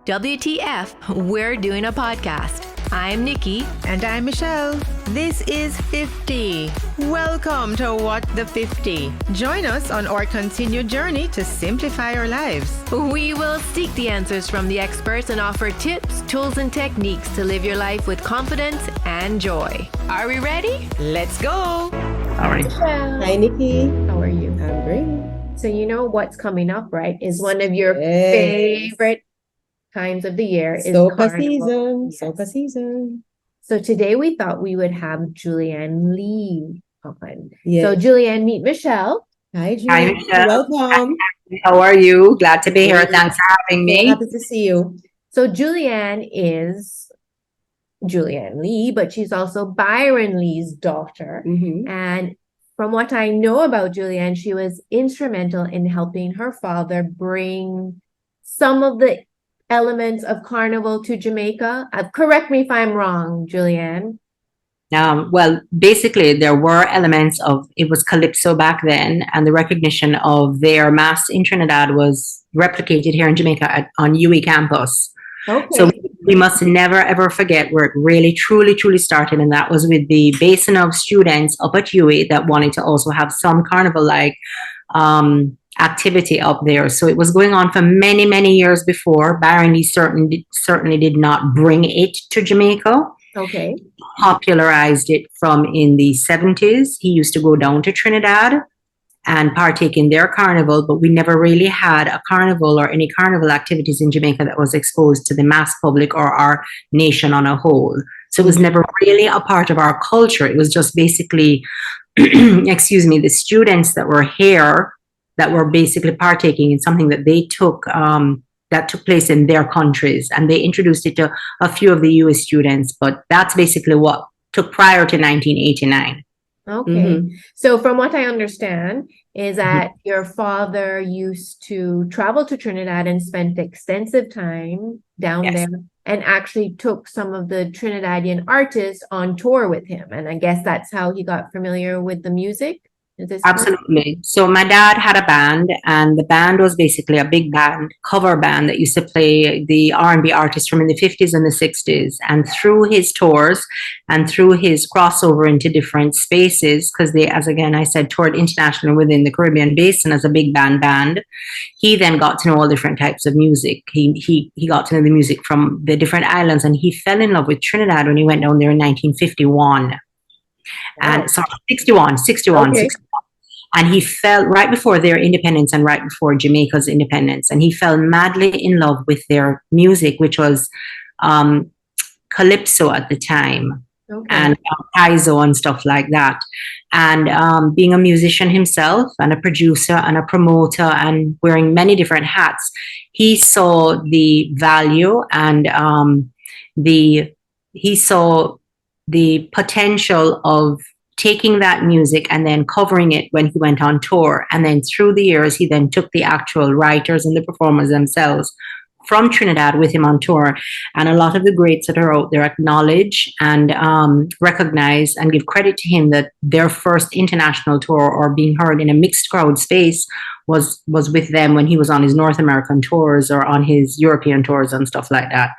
WTF, we're doing a podcast. I'm Nikki. And I'm Michelle. This is 50. Welcome to What the 50. Join us on our continued journey to simplify our lives. We will seek the answers from the experts and offer tips, tools, and techniques to live your life with confidence and joy. Are we ready? Let's go. All right. Michelle. Hi, Nikki. How are you? I'm great. So you know what's coming up, right? Is one of your favorite times of the year is Soca Carnival. season. Yes. Soca season. So today we thought we would have Julianne Lee on. Yes. So Julianne, meet Michelle. Hi, Julie. Hi, Michelle. Welcome. How are you? Glad to be here. Thanks for having So me. happy to see you. So Julianne is Julianne Lee, but she's also Byron Lee's daughter. Mm-hmm. And from what I know about Julianne, she was instrumental in helping her father bring some of the elements of Carnival to Jamaica. Correct me if I'm wrong, Julianne. Well, basically, there were elements of it was Calypso back then, and the recognition of their mass in Trinidad was replicated here in Jamaica on UE campus. Okay. So we must never ever forget where it really, truly started, and that was with the basin of students up at UE that wanted to also have some carnival-like activity up there. So it was going on for many years before. Byron Lee certainly did not bring it to Jamaica. Okay. Popularized it from in the 70s. He used to go down to Trinidad and partake in their carnival, but we never really had a carnival or any carnival activities in Jamaica that was exposed to the mass public or our nation on a whole. So it was never really a part of our culture. It was just basically, the students that were here that were basically partaking in something that they took, that took place in their countries. And they introduced it to a few of the US students, but that's basically what took prior to 1989. Okay. Mm-hmm. So from what I understand is that your father used to travel to Trinidad and spent extensive time down Yes. there and actually took some of the Trinidadian artists on tour with him. And I guess that's how he got familiar with the music. Is this correct? Absolutely. So my dad had a band, and the band was basically a big band, cover band that used to play the R&B artists from in the 50s and the 60s. And through his tours and through his crossover into different spaces, because they, as again I said, toured internationally within the Caribbean basin as a big band, he then got to know all different types of music. He got to know the music from the different islands, and he fell in love with Trinidad when he went down there in 1951. And sorry, 61. Okay. And he fell right before their independence and right before Jamaica's independence. And he fell madly in love with their music, which was Calypso at the time, Okay. and Kaizo and stuff like that. And being a musician himself and a producer and a promoter and wearing many different hats, he saw the value and he saw the potential of taking that music and then covering it when he went on tour. And then through the years, he then took the actual writers and the performers themselves from Trinidad with him on tour. And a lot of the greats that are out there acknowledge and recognize and give credit to him that their first international tour or being heard in a mixed crowd space was with them when he was on his North American tours or on his European tours and stuff like that.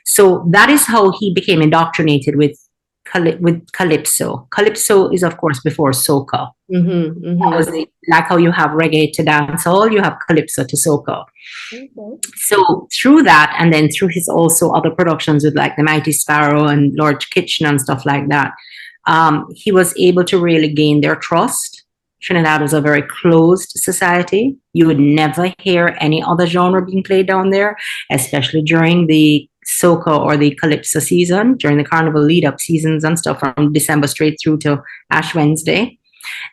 So that is how he became indoctrinated with Calypso. Calypso is, of course, before Soca. Mm-hmm. Mm-hmm. That was like how you have reggae to dancehall, you have Calypso to Soca. Okay. So through that, and then through his also other productions with like The Mighty Sparrow and Lord Kitchen and stuff like that, he was able to really gain their trust. Trinidad was a very closed society. You would never hear any other genre being played down there, especially during the Soca or the Calypso season, during the carnival lead-up seasons and stuff from December straight through to Ash Wednesday.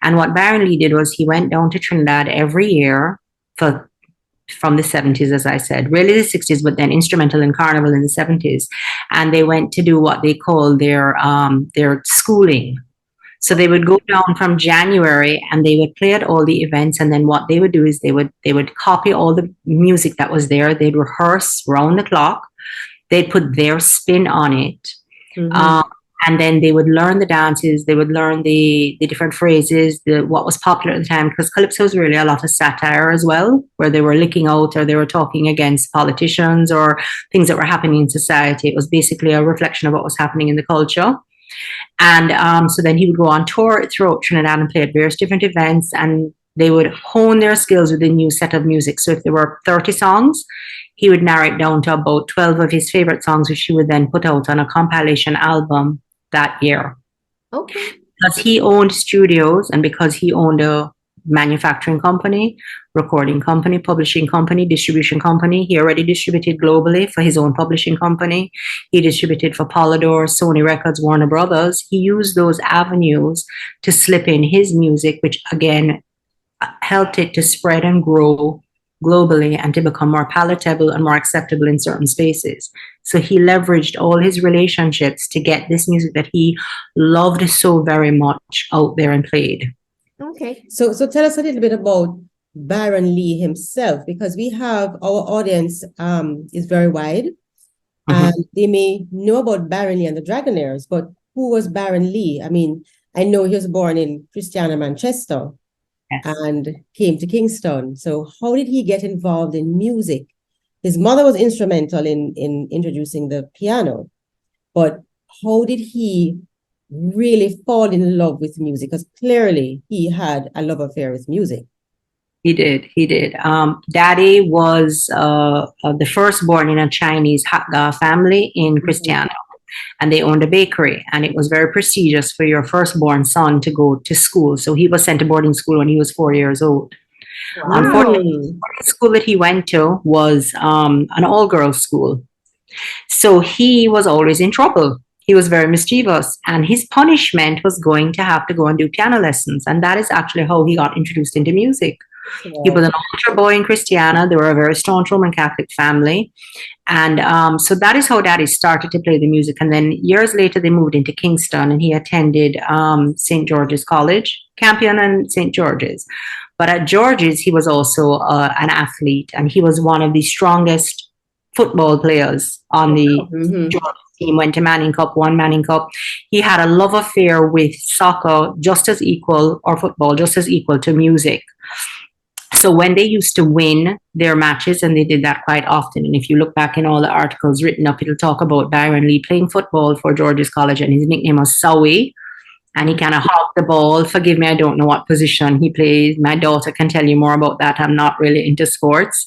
And what Byron Lee did was he went down to Trinidad every year from the 70s, as I said, really the 60s, but then instrumental in carnival in the 70s. And they went to do what they call their schooling. So they would go down from January and they would play at all the events. And then what they would do is they would copy all the music that was there. They'd rehearse round the clock. They'd put their spin on it. Mm-hmm. And then they would learn the dances, they would learn the different phrases, what was popular at the time, because calypso was really a lot of satire as well, where they were licking out or they were talking against politicians or things that were happening in society. It was basically a reflection of what was happening in the culture. And so then he would go on tour throughout Trinidad and play at various different events, and they would hone their skills with a new set of music. So if there were 30 songs, he would narrow it down to about 12 of his favorite songs, which he would then put out on a compilation album that year. Okay. Because he owned studios and because he owned a manufacturing company, recording company, publishing company, distribution company, he already distributed globally for his own publishing company. He distributed for Polydor, Sony Records, Warner Brothers. He used those avenues to slip in his music, which again helped it to spread and grow globally and to become more palatable and more acceptable in certain spaces. So he leveraged all his relationships to get this music that he loved so very much out there and played. Okay. So tell us a little bit about Byron Lee himself, because we have our audience is very wide, and they may know about Byron Lee and the Dragonaires, but who was Byron Lee? I mean, I know he was born in Christiana, Manchester, and came to Kingston. So how did he get involved in music? His mother was instrumental in introducing the piano, but how did he really fall in love with music? Because clearly he had a love affair with music. He did. Daddy was the firstborn in a Chinese Hakka family in Christiana. And they owned a bakery, and it was very prestigious for your firstborn son to go to school. So he was sent to boarding school when he was 4 years old. Wow. Unfortunately, the school that he went to was an all-girls school. So he was always in trouble. He was very mischievous, and his punishment was going to have to go and do piano lessons. And that is actually how he got introduced into music. Wow. He was an altar boy in Christiana. They were a very staunch Roman Catholic family. And so that is how Daddy started to play the music. And then years later, they moved into Kingston, and he attended St. George's College, Campion and St. George's. But at George's, he was also an athlete, and he was one of the strongest football players on the George's team. Went to Manning Cup, won Manning Cup. He had a love affair with soccer just as equal, or football just as equal to music. So when they used to win their matches, and they did that quite often, and if you look back in all the articles written up, it'll talk about Byron Lee playing football for George's College, and his nickname was Soooo, and he kind of hawked the ball. Forgive me, I don't know what position he plays. My daughter can tell you more about that. I'm not really into sports.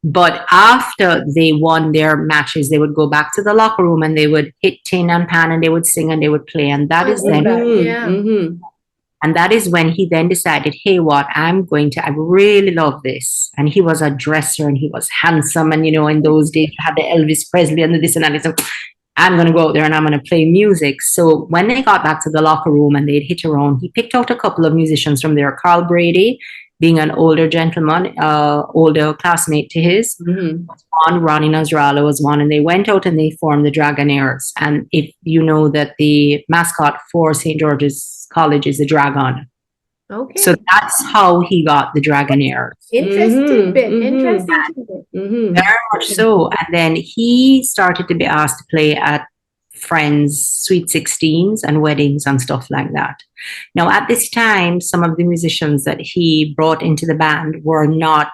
But after they won their matches, they would go back to the locker room and they would hit tin and pan and they would sing and they would play. And that is then... And that is when he then decided, hey, what, I really love this. And he was a dresser and he was handsome. And, you know, in those days, you had the Elvis Presley and the this and that. So I'm going to go out there and I'm going to play music. So when they got back to the locker room and they'd hit around, he picked out a couple of musicians from there. Carl Brady, being an older gentleman, older classmate to his, was one. Ronnie Nasrallah was one. And they went out and they formed the Dragonaires. And if you know that the mascot for St. George's College is a dragon. Okay. So that's how he got the Dragonaires. Interesting bit. Interesting bit. Very much so. And then he started to be asked to play at friends' sweet 16s and weddings and stuff like that. Now, at this time, some of the musicians that he brought into the band were not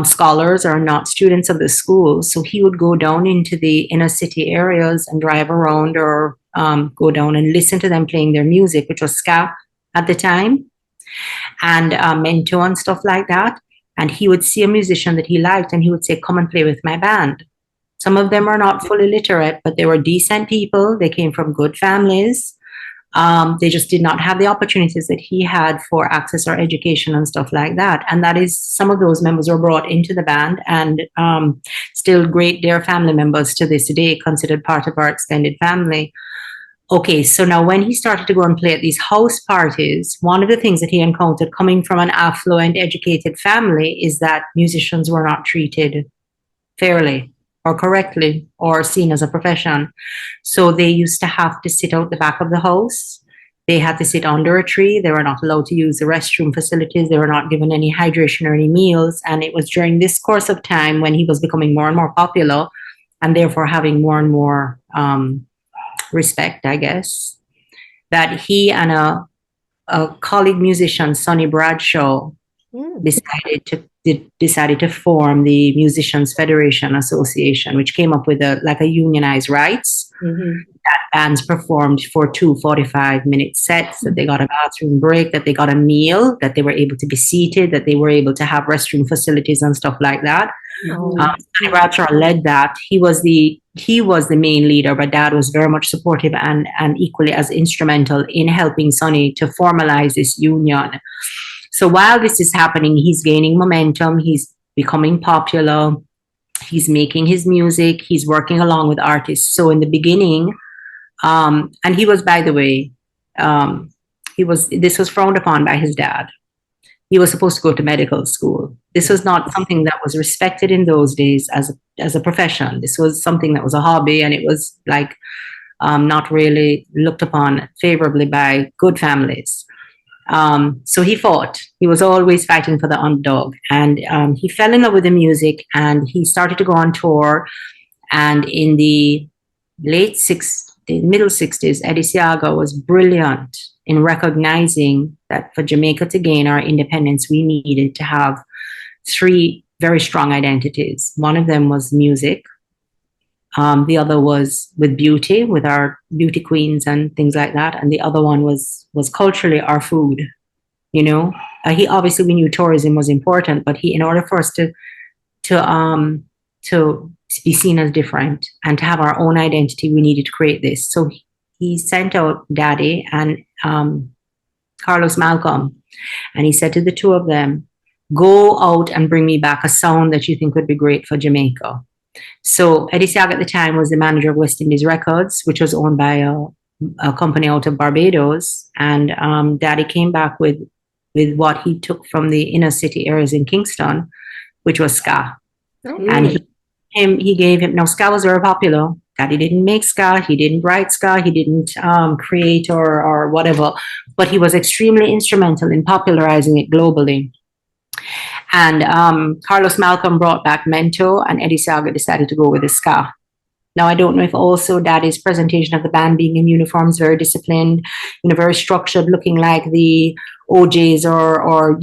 scholars or not students of the school. So he would go down into the inner city areas and drive around or go down and listen to them playing their music, which was ska at the time, and mento and stuff like that. And he would see a musician that he liked and he would say, come and play with my band. Some of them are not fully literate, but they were decent people. They came from good families. They just did not have the opportunities that he had for access or education and stuff like that. And that is, some of those members were brought into the band and still great dear family members to this day, considered part of our extended family. Okay, so now when he started to go and play at these house parties, one of the things that he encountered coming from an affluent, educated family is that musicians were not treated fairly or correctly or seen as a profession. So they used to have to sit out the back of the house. They had to sit under a tree. They were not allowed to use the restroom facilities. They were not given any hydration or any meals. And it was during this course of time when he was becoming more and more popular and therefore having more and more respect, I guess, that he and a colleague musician, Sonny Bradshaw, Mm. decided to form the Musicians Federation Association, which came up with a unionized rights. Mhm. Bands performed for 2 45-minute sets, that they got a bathroom break, that they got a meal, that they were able to be seated, that they were able to have restroom facilities and stuff like that. Oh. Sonny Bradshaw led that. He was the main leader, but Dad was very much supportive and equally as instrumental in helping Sonny to formalize this union. So while this is happening, he's gaining momentum, he's becoming popular, he's making his music, he's working along with artists. So in the beginning, and he was, by the way, this was frowned upon by his dad. He was supposed to go to medical school. This was not something that was respected in those days as a profession. This was something that was a hobby, and it was like not really looked upon favorably by good families. So he fought. He was always fighting for the underdog, and he fell in love with the music, and he started to go on tour. And in the middle 60s, Eddie Seaga was brilliant in recognizing that for Jamaica to gain our independence, we needed to have 3 very strong identities. One of them was music. The other was with beauty, with our beauty queens and things like that. And the other one was culturally our food. You know, we knew tourism was important, but in order for us to be seen as different and to have our own identity, we needed to create this. So he sent out Daddy and Carlos Malcolm, and he said to the 2 of them, go out and bring me back a sound that you think would be great for Jamaica. So Eddie Seaga at the time was the manager of West Indies Records, which was owned by a company out of Barbados. And Daddy came back with what he took from the inner city areas in Kingston, which was ska. Oh. And he gave him, now ska was very popular. Daddy didn't make ska, he didn't write ska, he didn't create or whatever, but he was extremely instrumental in popularizing it globally. And Carlos Malcolm brought back Mento, and Eddie Seaga decided to go with the ska. Now, I don't know if also Daddy's presentation of the band being in uniforms, very disciplined, very structured, looking like the OJs or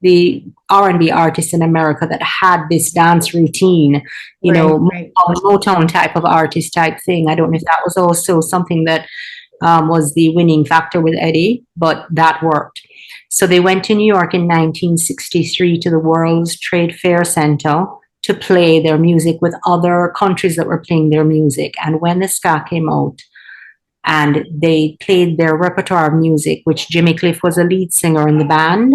the R&B artists in America that had this dance routine, Right. Motown type of artist type thing. I don't know if that was also something that was the winning factor with Eddie, but that worked. So they went to New York in 1963 to the World's Trade Fair Center to play their music with other countries that were playing their music. And when the ska came out and they played their repertoire of music, which Jimmy Cliff was a lead singer in the band,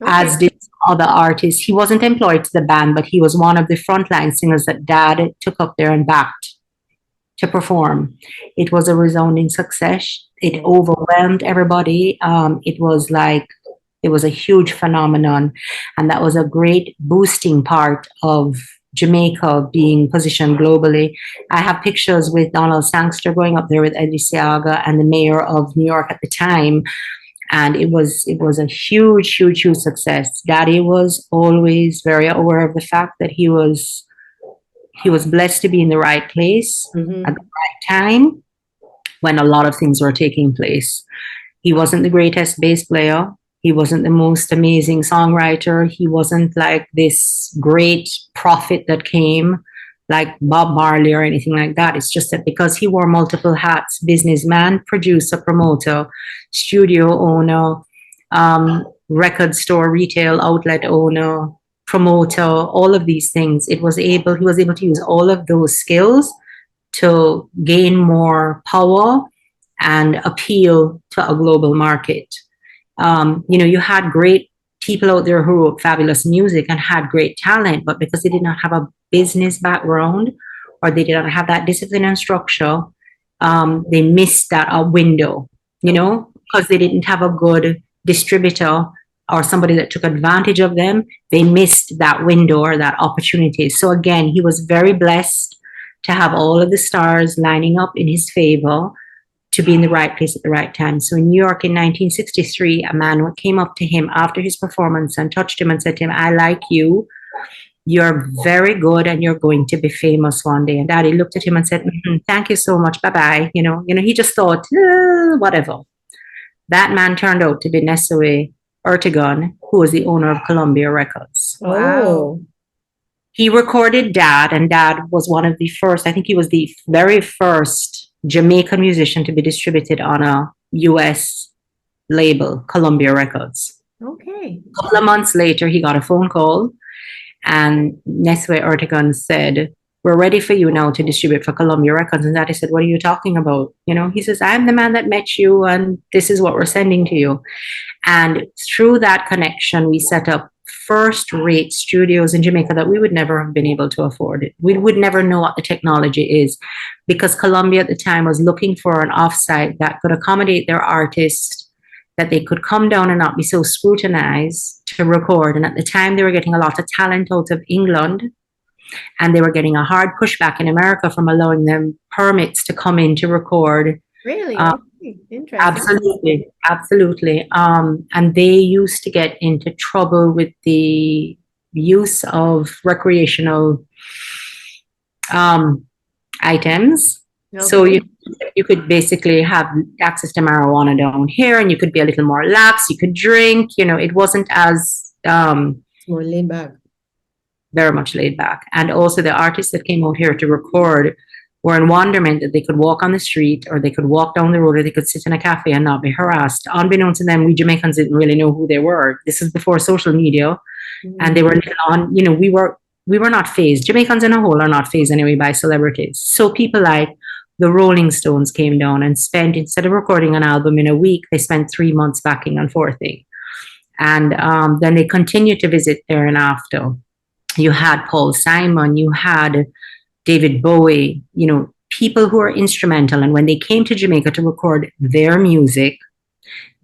as did other artists. He wasn't employed to the band, but he was one of the frontline singers that Dad took up there and backed to perform. It was a resounding success. It overwhelmed everybody. It was a huge phenomenon, and that was a great boosting part of Jamaica being positioned globally. I have pictures with Donald Sangster going up there with Eddie Seaga and the mayor of New York at the time, and it was a huge success. Daddy was always very aware of the fact that he was blessed to be in the right place at the right time when a lot of things were taking place. He wasn't the greatest bass player. He wasn't the most amazing songwriter. He wasn't like this great prophet that came like Bob Marley or anything like that. It's just that because he wore multiple hats, businessman, producer, promoter, studio owner, record store, retail outlet owner, promoter, all of these things, he was able to use all of those skills to gain more power and appeal to a global market. You had great people out there who wrote fabulous music and had great talent, but because they did not have a business background or they did not have that discipline and structure, they missed that window, because they didn't have a good distributor or somebody that took advantage of them. They missed that window or that opportunity. So again, he was very blessed to have all of the stars lining up in his favor to be in the right place at the right time. So in New York in 1963, a man came up to him after his performance and touched him and said to him, "I like you. you're very good and you're going to be famous one day. And Daddy looked at him and said, "Mhm, thank you so much. Bye-bye." He just thought, whatever. That man turned out to be Nesue Ertegun, who was the owner of Columbia Records. Oh, He recorded Dad, and Dad was one of the first, I think he was the very first Jamaican musician to be distributed on a US label, Columbia Records. Okay. A couple of months later, he got a phone call, and Nesue Ertegun said, "We're ready for you now to distribute for Columbia Records." And Daddy said, "What are you talking about?" He says, "I'm the man that met you, and this is what we're sending to you." And through that connection, we set up first-rate studios in Jamaica that we would never have been able to afford. We would never know what the technology is, because Columbia at the time was looking for an offsite that could accommodate their artists, that they could come down and not be so scrutinized to record. And at the time, they were getting a lot of talent out of England, and they were getting a hard pushback in America from allowing them permits to come in to record. Really? Okay. Interesting. Absolutely. And they used to get into trouble with the use of recreational items. Okay. So you could basically have access to marijuana down here, and you could be a little more lax. You could drink. It wasn't as more laid back. Very much laid back. And also the artists that came out here to record were in wonderment that they could walk on the street, or they could walk down the road, or they could sit in a cafe and not be harassed. Unbeknownst to them, we Jamaicans didn't really know who they were. This is before social media. And they were on, we were not fazed. Jamaicans in a whole are not fazed anyway by celebrities. So people like the Rolling Stones came down and spent, instead of recording an album in a week, they spent 3 months backing and forthing. And then they continued to visit thereafter. You had Paul Simon, you had David Bowie, people who are instrumental. And when they came to Jamaica to record their music,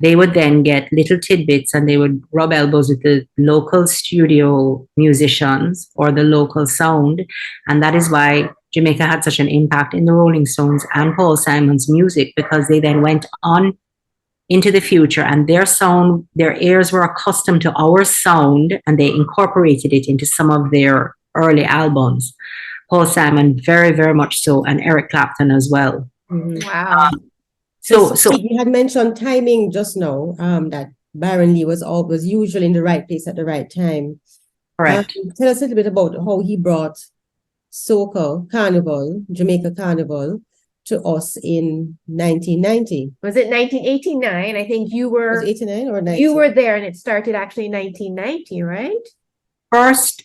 they would then get little tidbits, and they would rub elbows with the local studio musicians or the local sound. And that is why Jamaica had such an impact in the Rolling Stones and Paul Simon's music, because they then went on into the future, and their sound, their ears were accustomed to our sound, and they incorporated it into some of their early albums. Paul Simon, very, very much so, and Eric Clapton as well. Mm-hmm. Wow. So you had mentioned timing just now, that Byron Lee was usually in the right place at the right time. Correct. Tell us a little bit about how he brought soca carnival, Jamaica Carnival, to us in 1990. Was it 1989? I think you were. Was it 89 or 90? You were there, and it started actually in 1990, right?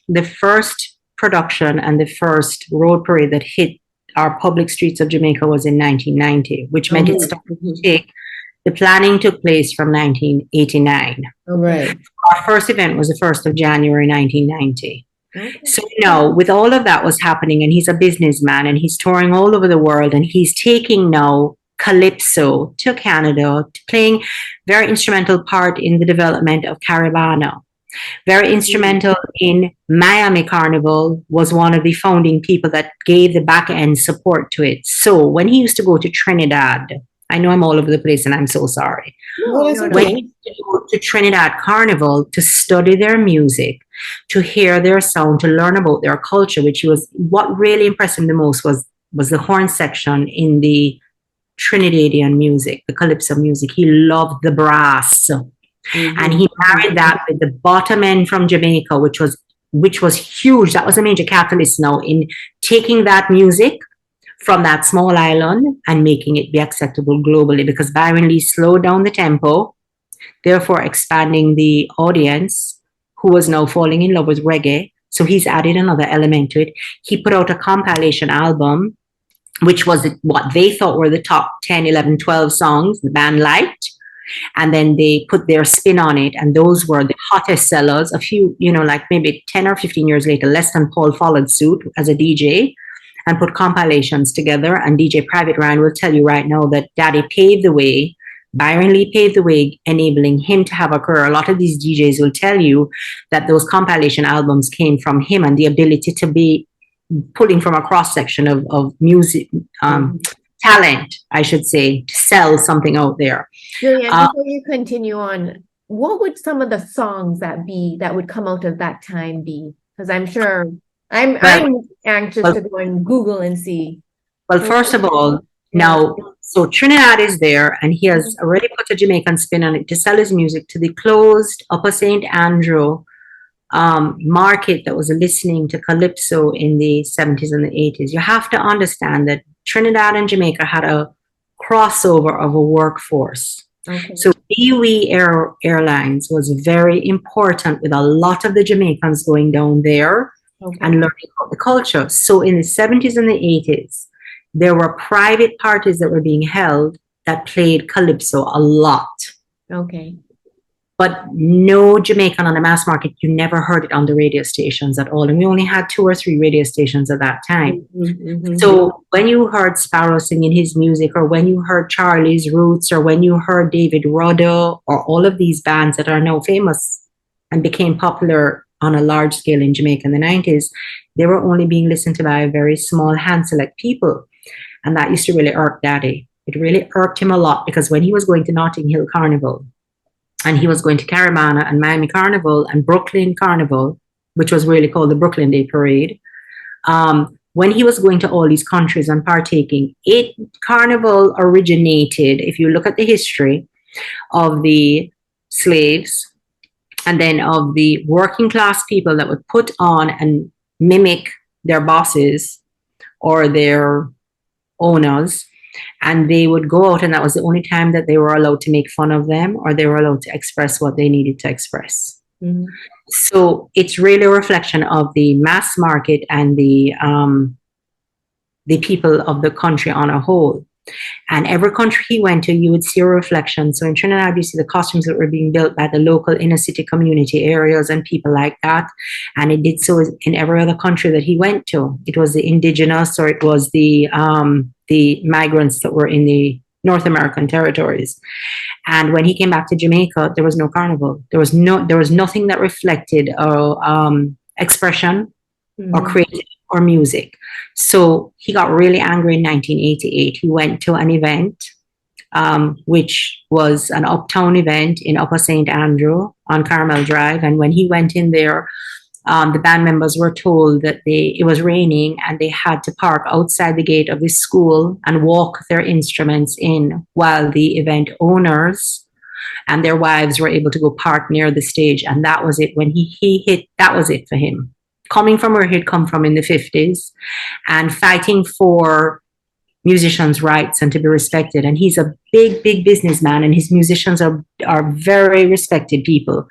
The first production and the first road parade that hit our public streets of Jamaica was in 1990, which meant it started to take. The planning took place from 1989. All right. Our first event was the 1st of January, 1990. Okay. So, with all of that was happening, and he's a businessman, and he's touring all over the world, and he's taking now Calypso to Canada, playing very instrumental part in the development of Caribana. Very instrumental in Miami Carnival, was one of the founding people that gave the back end support to it. So when he used to go to Trinidad, I know I'm all over the place and I'm so sorry. No, When he used to go to Trinidad Carnival to study their music, to hear their sound, to learn about their culture, what really impressed him the most was the horn section in the Trinidadian music, the Calypso music. He loved the brass. And he married that with the bottom end from Jamaica, which was huge. That was a major catalyst now in taking that music from that small island and making it be acceptable globally, because Byron Lee slowed down the tempo, therefore expanding the audience, who was now falling in love with reggae. So he's added another element to it. He put out a compilation album, which was what they thought were the top 10, 11, 12 songs the band liked. And then they put their spin on it, and those were the hottest sellers. A few, like maybe 10 or 15 years later, Less Than Paul followed suit as a DJ and put compilations together. And DJ Private Ryan will tell you right now that Daddy paved the way. Byron Lee paved the way, enabling him to have a career. A lot of these DJs will tell you that those compilation albums came from him, and the ability to be pulling from a cross-section of music, talent, I should say, to sell something out there. Julianne, before you continue on, what would some of the songs that would come out of that time be? Because I'm sure I'm Well, I'm anxious well, to go and Google and see. well, first of all, Yeah. now, so Trinidad is there, and he has Mhm. already put a Jamaican spin on it to sell his music to the closed Upper St. Andrew market that was listening to calypso in the 70s and the 80s. You have to understand that Trinidad and Jamaica had a crossover of a workforce. Okay. So Airlines was very important with a lot of the Jamaicans going down there Okay. and learning about the culture. So in the 70s and the 80s, there were private parties that were being held that played calypso a lot. Okay. But no Jamaican on the mass market, you never heard it on the radio stations at all. And we only had 2 or 3 radio stations at that time. So when you heard Sparrow singing his music, or when you heard Charlie's Roots, or when you heard David Rudder, or all of these bands that are now famous and became popular on a large scale in Jamaica in the 90s, they were only being listened to by a very small hand select people. And that used to really irk Daddy. It really irked him a lot, because when he was going to Notting Hill Carnival, and he was going to Caravana and Miami Carnival and Brooklyn Carnival, which was really called the Brooklyn Day Parade, when he was going to all these countries and partaking, Carnival originated, if you look at the history of the slaves and then of the working class people that would put on and mimic their bosses or their owners, and they would go out, and that was the only time that they were allowed to make fun of them, or they were allowed to express what they needed to express. Mhm. So it's really a reflection of the mass market and the people of the country on a whole. And every country he went to, you would see a reflection. So in Trinidad, you see the costumes that were being built by the local inner city community areas and people like that. And it did so in every other country that he went to. It was the indigenous, or it was the migrants that were in the North American territories. And when he came back to Jamaica, there was no carnival. There was nothing that reflected expression or creativity or music. So he got really angry in 1988. He went to an event, which was an uptown event in Upper St. Andrew on Carmel Drive. And when he went in there, the band members were told that it was raining and they had to park outside the gate of the school and walk their instruments in, while the event owners and their wives were able to go park near the stage. And that was it. When he hit, that was it for him. Coming from where he'd come from in the 50s and fighting for musicians' rights and to be respected. And he's a big, big businessman, and his musicians are very respected people.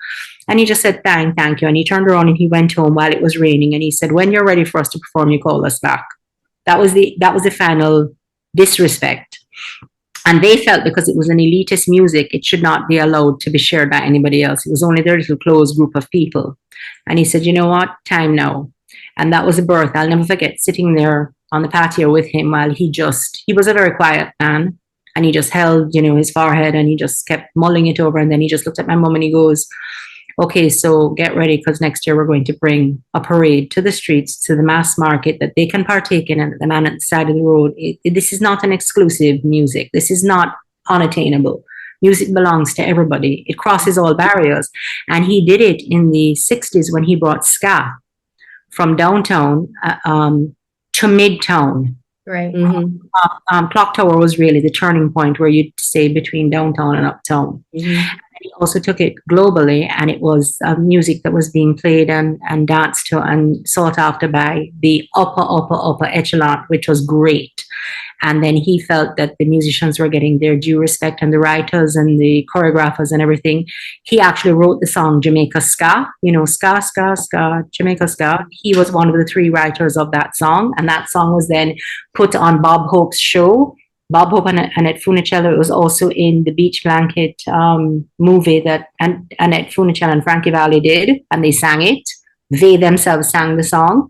And he just said, thank you. And he turned around and he went home while it was raining. And he said, when you're ready for us to perform, you call us back. That was the final disrespect. And they felt because it was an elitist music, it should not be allowed to be shared by anybody else. It was only their little closed group of people. And he said, you know what? Time now. And that was a birth. I'll never forget sitting there on the patio with him while he was a very quiet man. And he just held, his forehead, and he just kept mulling it over. And then he just looked at my mom and he goes, okay, so get ready, because next year we're going to bring a parade to the streets, to the mass market that they can partake in, and the man at the side of the road. This is not an exclusive music. This is not unattainable. Music belongs to everybody. It crosses all barriers. And he did it in the 60s when he brought ska from downtown to midtown. Right. Clock Tower was really the turning point where you'd say between downtown and uptown. He also took it globally, and it was music that was being played and danced to and sought after by the upper echelon, which was great. And then he felt that the musicians were getting their due respect, and the writers and the choreographers and everything. He actually wrote the song Jamaica Ska, ska, ska, ska, Jamaica Ska. He was one of the 3 writers of that song. And that song was then put on Bob Hope's show. Bob Hope and Annette Funicello. It was also in the Beach Blanket movie that Annette Funicello and Frankie Valli did, and they sang it. They themselves sang the song.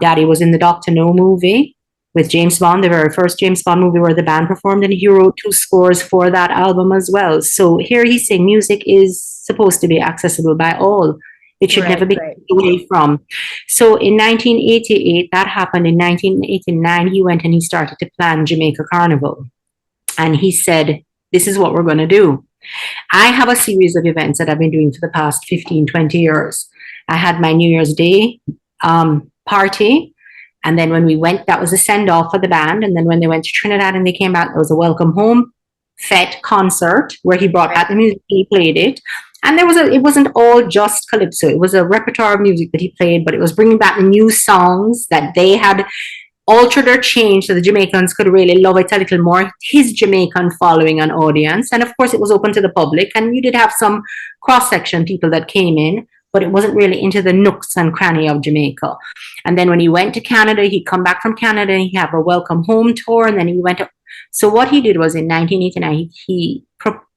Daddy was in the Dr. No movie with James Bond, the very first James Bond movie where the band performed, and he wrote 2 scores for that album as well. So here he's saying music is supposed to be accessible by all. It should never be taken away from. So in 1988, that happened. In 1989, he went and he started to plan Jamaica Carnival. And he said, this is what we're going to do. I have a series of events that I've been doing for the past 15, 20 years. I had my New Year's Day party. And then when we went, that was a send off for the band. And then when they went to Trinidad and they came back, there was a welcome home fete concert where he brought out the music, he played it. And it wasn't all just calypso. It was a repertoire of music that he played, but it was bringing back the new songs that they had altered or changed so the Jamaicans could really love it a little more. His Jamaican following an audience. And of course, it was open to the public. And you did have some cross-section people that came in, but it wasn't really into the nooks and cranny of Jamaica. And then when he went to Canada, he'd come back from Canada and he'd have a welcome home tour. And then he went to, so what he did was in 1989, he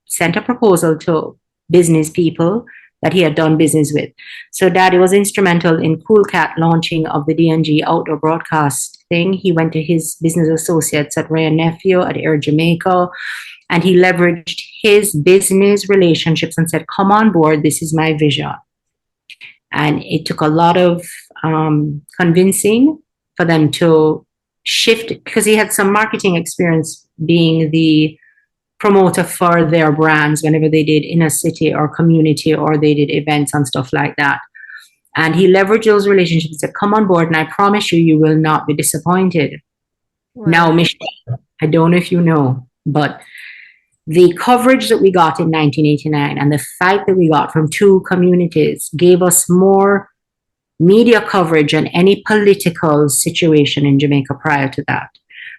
sent a proposal to business people that he had done business with. So Daddy was instrumental in Cool Cat launching of the DNG outdoor broadcast thing. He went to his business associates at Ray and Nephew at Air Jamaica, and he leveraged his business relationships and said, come on board, this is my vision. And it took a lot of convincing for them to shift, because he had some marketing experience being the promoter for their brands whenever they did inner city or community or they did events and stuff like that. And he leveraged those relationships and said, come on board and I promise you, you will not be disappointed. Wow. Now, Michelle, I don't know if you know, but the coverage that we got in 1989 and the fight that we got from two communities gave us more media coverage than any political situation in Jamaica prior to that.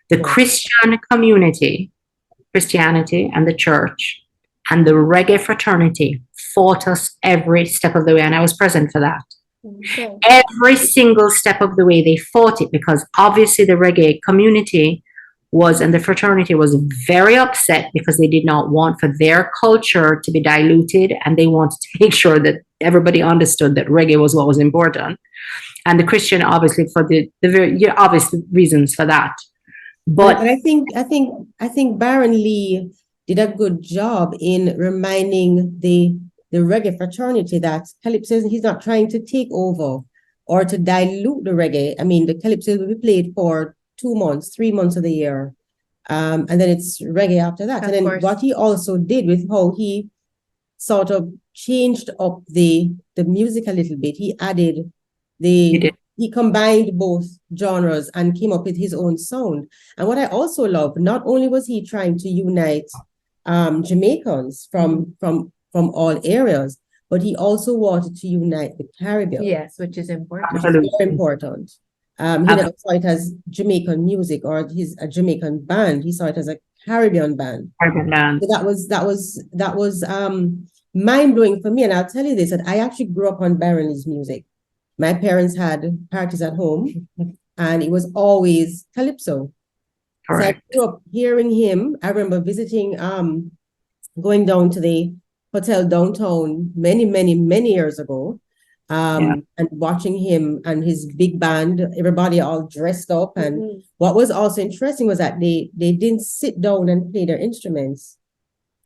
The Christian community, Christianity and the church and the reggae fraternity fought us every step of the way. And I was present for that. Okay. Every single step of the way they fought it, because obviously the reggae community and the fraternity was very upset because they did not want for their culture to be diluted. And they wanted to make sure that everybody understood that reggae was what was important. And the Christian, obviously, for the very obvious reasons for that. But I think Byron Lee did a good job in reminding the reggae fraternity that calypso, he's not trying to take over or to dilute the reggae. I mean, the calypso will be played for 2 months, 3 months of the year. And then it's reggae after that. And then what he also did with how he sort of changed up the music a little bit, he added he combined both genres and came up with his own sound. And what I also love, not only was he trying to unite Jamaicans from all areas, but he also wanted to unite the Caribbean. Yes, which is important. Which is very important. He never saw it as Jamaican music or a Jamaican band. He saw it as a Caribbean band. So that was mind blowing for me. And I'll tell you this: that I actually grew up on Byron Lee's music. My parents had parties at home, and it was always calypso. Correct. So I grew up hearing him. I remember visiting, going down to the hotel downtown many years ago, and watching him and his big band, everybody all dressed up. And what was also interesting was that they didn't sit down and play their instruments.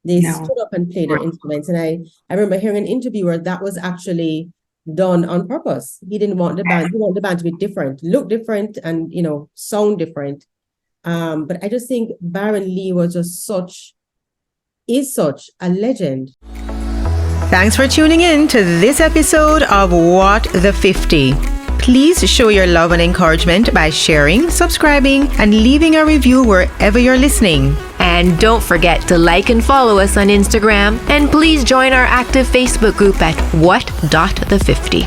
They stood up and played their instruments. And I remember hearing an interview where that was actually done on purpose. He didn't want the band. He wanted the band to be different, look different, and sound different. But I just think Byron Lee was just such a legend. Thanks for tuning in to this episode of What the 50. Please show your love and encouragement by sharing, subscribing, and leaving a review wherever you're listening. And don't forget to like and follow us on Instagram. And please join our active Facebook group at What.the50.